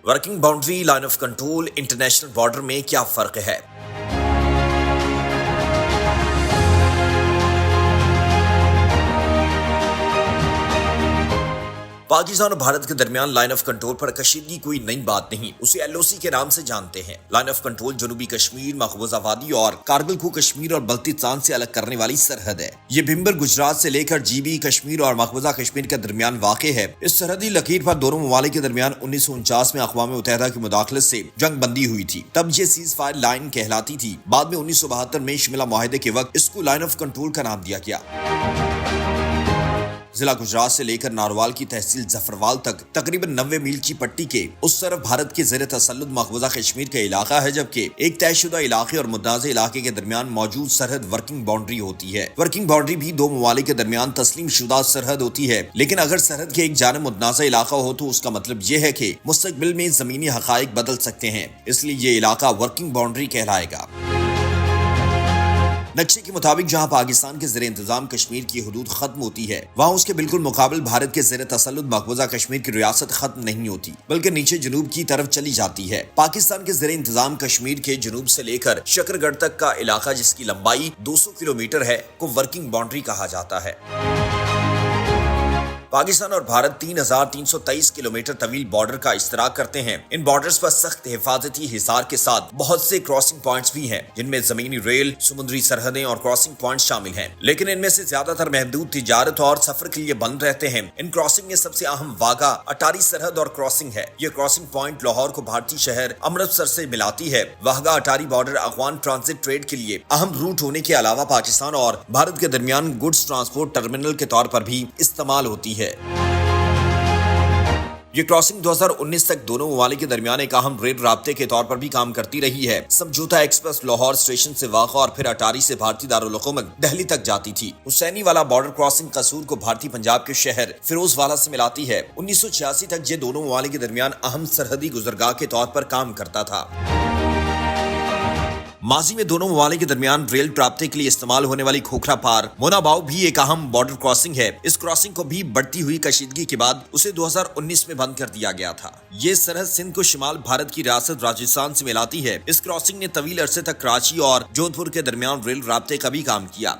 Working boundary, line of control, international border में क्या फर्क है? पाकिस्तान और भारत के दरमियान लाइन ऑफ कंट्रोल पर कशीदगी कोई नई बात नहीं, उसे एलओसी के नाम से जानते हैं। लाइन ऑफ कंट्रोल जनूबी कश्मीर, मकबूजा वादी और कारगिल को कश्मीर और बल्तिस्तान से अलग करने वाली सरहद है। ये भिम्बर गुजरात से लेकर जीबी कश्मीर और मकबूजा कश्मीर के दरमियान वाक़ है। इस सरहदी लकीर पर दोनों ममालिक के दरमियान 1949 में अक़वाम मुत्तहिदा की मुदाखलत से जंग बंदी हुई थी। तब ये सीज फायर लाइन कहलाती थी। बाद में 1972 में शिमला मुआहदे के वक्त इसको लाइन ऑफ कंट्रोल का नाम दिया गया। जिला गुजरात से लेकर नारवाल की तहसील जफरवाल तक तकरीबन 90 मील की पट्टी के उस तरफ भारत के ज़ेर तसल्लुत मकबूजा कश्मीर का इलाका है, जबकि एक तयशुदा इलाके और मुतनाज़ इलाके के दरमियान मौजूद सरहद वर्किंग बाउंड्री होती है। वर्किंग बाउंड्री भी दो ममालिक के दरमियान तस्लीम शुदा सरहद होती है, लेकिन अगर सरहद के एक जानिब मुतनाज़ इलाका हो तो उसका मतलब ये है कि मुस्तकबिल में जमीनी हक़ाइक़ बदल सकते हैं, इसलिए ये इलाका वर्किंग बाउंड्री कहलाएगा। नक्शे के मुताबिक जहां पाकिस्तान के ज़ेर इंतजाम कश्मीर की हुदूद खत्म होती है, वहां उसके बिल्कुल मुकाबिल भारत के ज़ेर तसल्लुत मकबूजा कश्मीर की रियासत खत्म नहीं होती, बल्कि नीचे जनूब की तरफ चली जाती है। पाकिस्तान के ज़ेर इंतजाम कश्मीर के जनूब से लेकर शकरगढ़ तक का इलाका, जिसकी लंबाई 200 किलोमीटर है, को वर्किंग बाउंड्री कहा जाता है। पाकिस्तान और भारत 3323 किलोमीटर तवील बॉर्डर का इश्तराक करते हैं। इन बॉर्डर्स पर सख्त हिफाजती हिसार के साथ बहुत से क्रॉसिंग पॉइंट्स भी हैं, जिनमें जमीनी रेल, समुद्री सरहदें और क्रॉसिंग पॉइंट्स शामिल हैं। लेकिन इनमें से ज्यादातर महदूद तिजारत और सफर के लिए बंद रहते हैं। इन क्रॉसिंग में सबसे अहम वाघा अटारी सरहद और क्रॉसिंग है। ये क्रॉसिंग पॉइंट लाहौर को भारतीय शहर अमृतसर से मिलाती है। Wagah Attari border Afghan transit trade के लिए अहम रूट होने के अलावा पाकिस्तान और भारत के दरमियान गुड्स ट्रांसपोर्ट टर्मिनल के तौर पर भी इस्तेमाल होती है। ये क्रॉसिंग 2019 तक दोनों ममालिक के दरमियान एक अहम रेल राब्ते के तौर पर भी काम करती रही है। समझौता एक्सप्रेस लाहौर स्टेशन से वाक़ा और फिर अटारी से भारतीय दारुल हुकूमत दिल्ली तक जाती थी। हुसैनी वाला बॉर्डर क्रॉसिंग कसूर को भारतीय पंजाब के शहर फिरोजवाला से मिलाती है। 1986 तक ये दोनों ममालिक के दरमियान अहम सरहदी गुजरगाह के तौर पर काम करता था। माजी में दोनों ममालिक के दरमियान रेल राब्ते के लिए इस्तेमाल होने वाली खोखरा पार मोनाबाव भी एक अहम बॉर्डर क्रॉसिंग है। इस क्रॉसिंग को भी बढ़ती हुई कशीदगी के बाद उसे 2019 में बंद कर दिया गया था। ये सरहद सिंध को शिमाल भारत की रियासत राजस्थान से मिलाती है। इस क्रॉसिंग ने तवील अरसे तक कराची और जोधपुर के दरमियान रेल राब्ते का भी काम किया।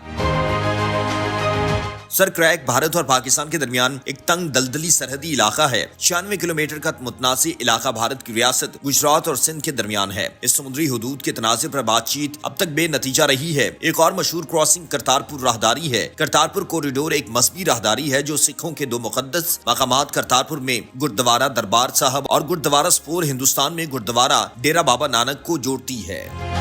सर क्रैक भारत और पाकिस्तान के दरमियान एक तंग दलदली सरहदी इलाका है। 96 किलोमीटर का मुतनासी इलाका भारत की रियासत गुजरात और सिंध के दरमियान है। इस समुद्री हुदूद के तनाज़े पर बातचीत अब तक बेनतीजा रही है। एक और मशहूर क्रॉसिंग करतारपुर राहदारी है। करतारपुर कॉरिडोर एक मजहबी राहदारी है जो सिखों के दो मुक़द्दस मकामात करतारपुर में गुरुद्वारा दरबार साहब और गुरुद्वारा स्पोर हिंदुस्तान में गुरुद्वारा डेरा बाबा नानक को जोड़ती है।